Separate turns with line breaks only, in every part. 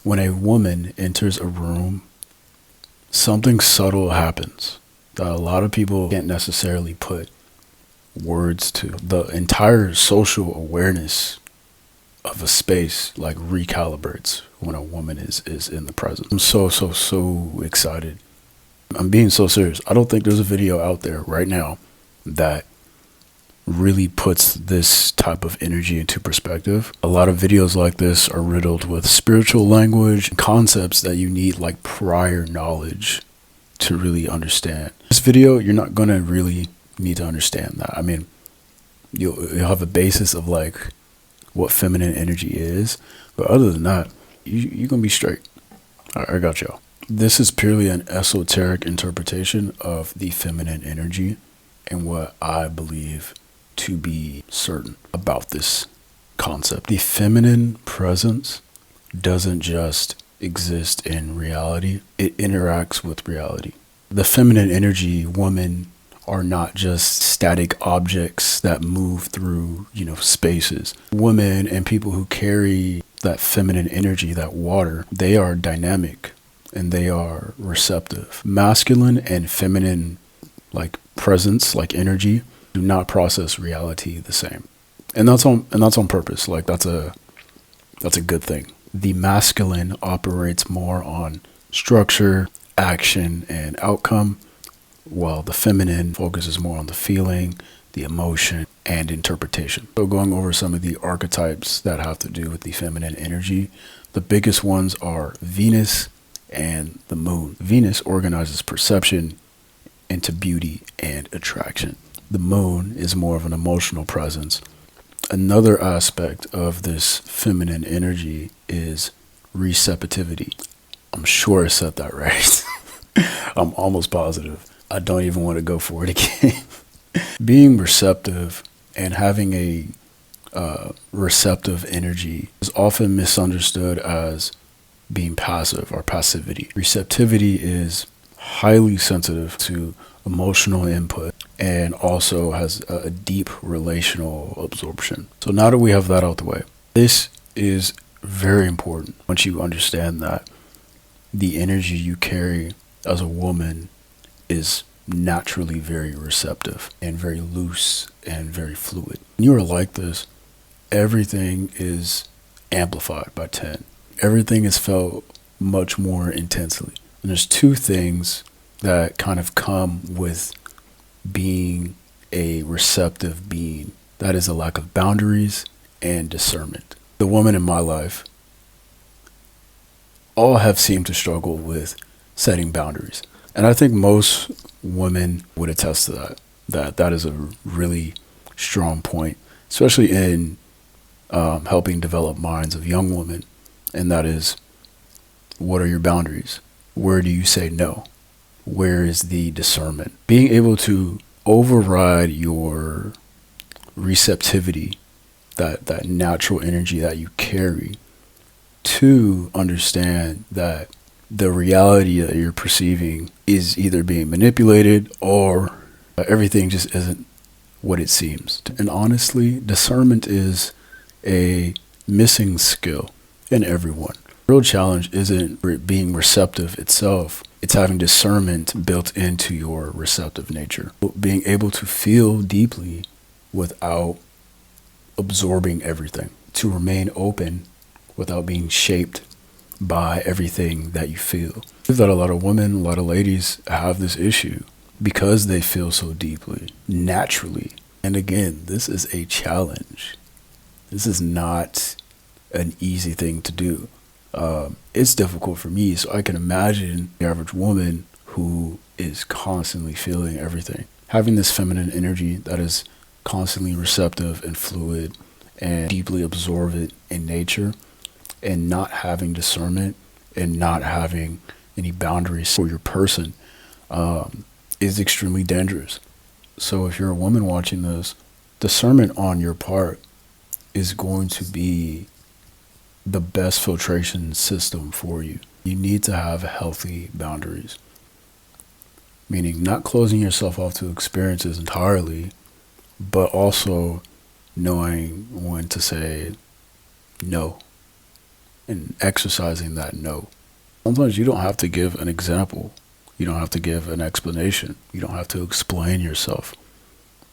When a woman enters a room, something subtle happens that a lot of people can't necessarily put words to. The entire social awareness of a space like recalibrates when a woman is in the presence. I'm so excited. I'm being so serious. I don't think there's a video out there right now that really puts this type of energy into perspective. A lot of videos like this are riddled with spiritual language, concepts that you need like prior knowledge to really understand. This video, you're not gonna really need to understand that. I mean, you'll have a basis of like what feminine energy is, but other than that, you're gonna be straight. I got y'all. This is purely an esoteric interpretation of the feminine energy and what I believe to be certain about this concept. The feminine presence doesn't just exist in reality, it interacts with reality. The feminine energy, women are not just static objects that move through, spaces. Women and people who carry that feminine energy, that water, they are dynamic and they are receptive. Masculine and feminine like presence, like energy, do not process reality the same. And that's on purpose. Like that's a good thing. The masculine operates more on structure, action, and outcome, while the feminine focuses more on the feeling, the emotion, and interpretation. So going over some of the archetypes that have to do with the feminine energy, the biggest ones are Venus and the moon. Venus organizes perception into beauty and attraction. The moon is more of an emotional presence. Another aspect of this feminine energy is receptivity. I'm sure I said that right. I'm almost positive. I don't even want to go for it again. Being receptive and having a receptive energy is often misunderstood as being passive or passivity. Receptivity is highly sensitive to emotional input and also has a deep relational absorption. So now that we have that out the way, this is very important. Once you understand that the energy you carry as a woman is naturally very receptive and very loose and very fluid. When you are like this, everything is amplified by 10. Everything is felt much more intensely. And there's two things that kind of come with being a receptive being. That is a lack of boundaries and discernment. The women in my life all have seemed to struggle with setting boundaries. And I think most women would attest to that. That is a really strong point, especially in helping develop minds of young women. And that is, what are your boundaries? Where do you say no? Where is the discernment? Being able to override your receptivity, that natural energy that you carry, to understand that the reality that you're perceiving is either being manipulated or everything just isn't what it seems. And honestly, discernment is a missing skill in everyone. The real challenge isn't being receptive itself. It's having discernment built into your receptive nature. Being able to feel deeply without absorbing everything. To remain open without being shaped by everything that you feel. I believe that a lot of women, a lot of ladies have this issue because they feel so deeply, naturally. And again, this is a challenge. This is not an easy thing to do. It's difficult for me, so I can imagine the average woman who is constantly feeling everything. Having this feminine energy that is constantly receptive and fluid and deeply absorbent in nature, and not having discernment and not having any boundaries for your person is extremely dangerous. So if you're a woman watching this, discernment on your part is going to be the best filtration system for you. You need to have healthy boundaries, meaning not closing yourself off to experiences entirely, but also knowing when to say no and exercising that no. Sometimes you don't have to give an example. You don't have to give an explanation. You don't have to explain yourself.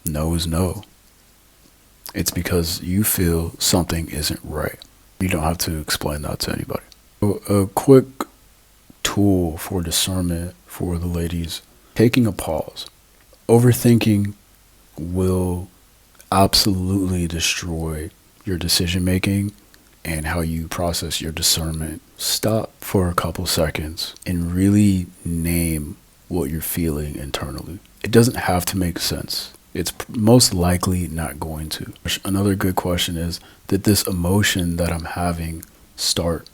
No is no. It's because you feel something isn't right. You don't have to explain that to anybody. A quick tool for discernment for the ladies: taking a pause. Overthinking will absolutely destroy your decision making and how you process your discernment. Stop for a couple seconds and really name what you're feeling internally. It doesn't have to make sense. It's most likely not going to. Another good question is, did this emotion that I'm having start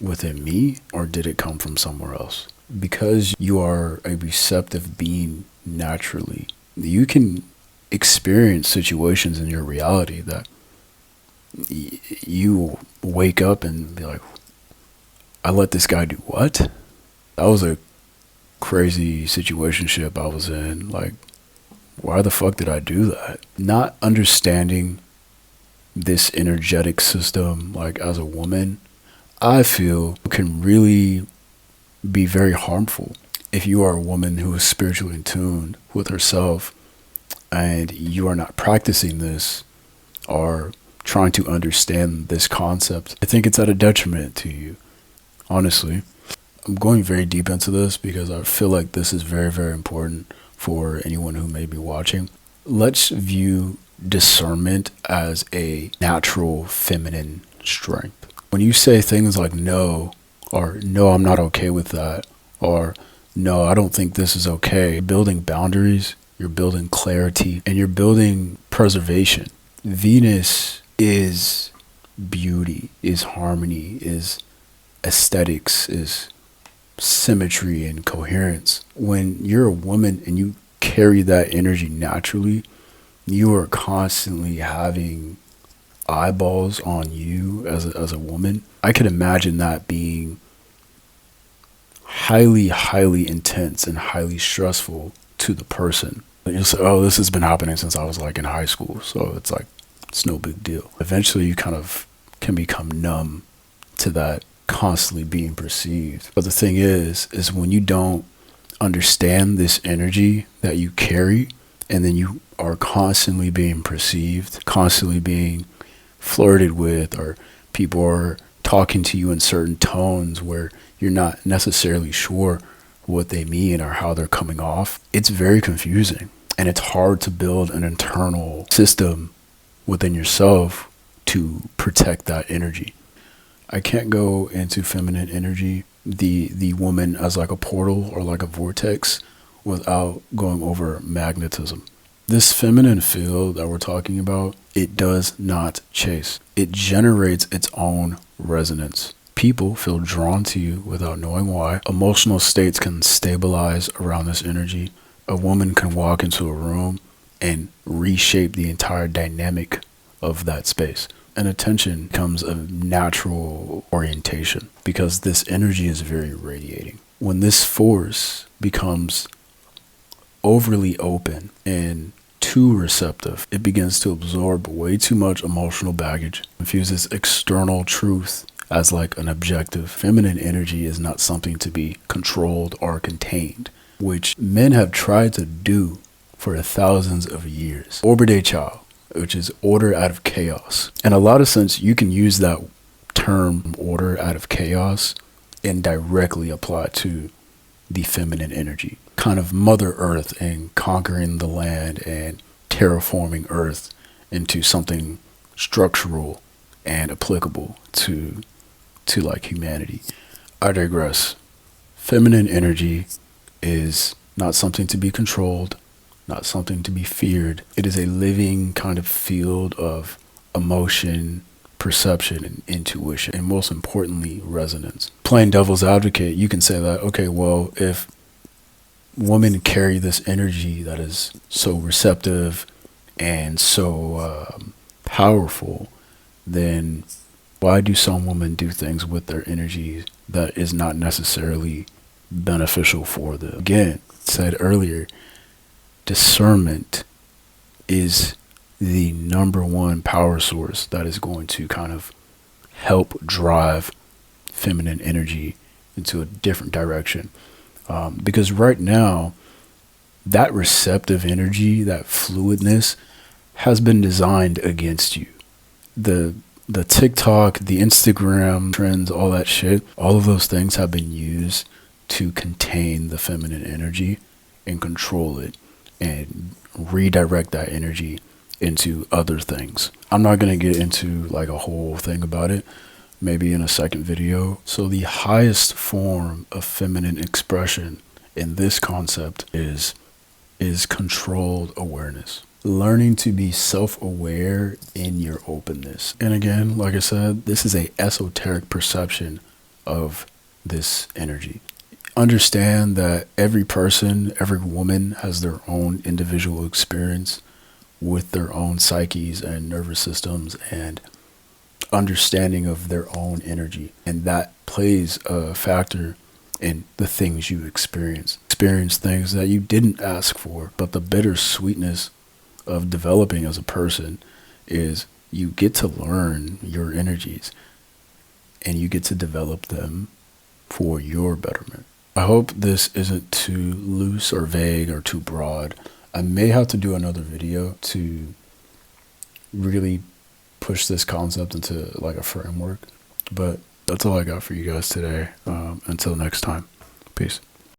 within me, or did it come from somewhere else? Because you are a receptive being naturally, you can experience situations in your reality that you wake up and be like, I let this guy do what? That was a crazy situationship I was in. Like, why the fuck did I do that? Not understanding this energetic system, like as a woman, I feel can really be very harmful. If you are a woman who is spiritually in tune with herself and you are not practicing this or trying to understand this concept, I think it's at a detriment to you, honestly. I'm going very deep into this because I feel like this is very, very important for anyone who may be watching. Let's view discernment as a natural feminine strength. When you say things like no, or no, I'm not okay with that, or no, I don't think this is okay, you're building boundaries, you're building clarity, and you're building preservation. Venus is beauty, is harmony, is aesthetics, is symmetry and coherence. When you're a woman and you carry that energy naturally, you are constantly having eyeballs on you as a woman. I could imagine that being highly intense and highly stressful to the person. You'll say, oh, this has been happening since I was like in high school, so it's like, it's no big deal. Eventually you kind of can become numb to that constantly being perceived. But the thing is when you don't understand this energy that you carry, and then you are constantly being perceived, constantly being flirted with, or people are talking to you in certain tones where you're not necessarily sure what they mean or how they're coming off, it's very confusing. And it's hard to build an internal system within yourself to protect that energy. I can't go into feminine energy, the woman as like a portal or like a vortex, without going over magnetism. This feminine field that we're talking about, it does not chase. It generates its own resonance. People feel drawn to you without knowing why. Emotional states can stabilize around this energy. A woman can walk into a room and reshape the entire dynamic of that space. And attention becomes a natural orientation because this energy is very radiating. When this force becomes overly open and too receptive, it begins to absorb way too much emotional baggage, confuses external truth as like an objective. Feminine energy is not something to be controlled or contained, which men have tried to do for thousands of years. Order de chao, which is order out of chaos. In a lot of sense, you can use that term order out of chaos and directly apply to the feminine energy. Kind of Mother Earth and conquering the land and terraforming Earth into something structural and applicable to like humanity. I digress. Feminine energy is not something to be controlled, not something to be feared. It is a living kind of field of emotion, perception, and intuition, and most importantly, resonance. Playing devil's advocate, you can say that, okay, well, if women carry this energy that is so receptive and so powerful, then why do some women do things with their energy that is not necessarily beneficial for them? Again, said earlier, discernment is the number one power source that is going to kind of help drive feminine energy into a different direction. Because right now, that receptive energy, that fluidness, has been designed against you. The TikTok, the Instagram trends, all that shit, all of those things have been used to contain the feminine energy and control it and redirect that energy into other things. I'm not going to get into like a whole thing about it, maybe in a second video. So the highest form of feminine expression in this concept is controlled awareness. Learning to be self-aware in your openness. And again, like I said, this is a esoteric perception of this energy. Understand that every person, every woman has their own individual experience with their own psyches and nervous systems and understanding of their own energy. And that plays a factor in the things you experience. Experience things that you didn't ask for, but the bittersweetness of developing as a person is you get to learn your energies and you get to develop them for your betterment. I hope this isn't too loose or vague or too broad. I may have to do another video to really push this concept into like a framework, but that's all I got for you guys today. Until next time, peace.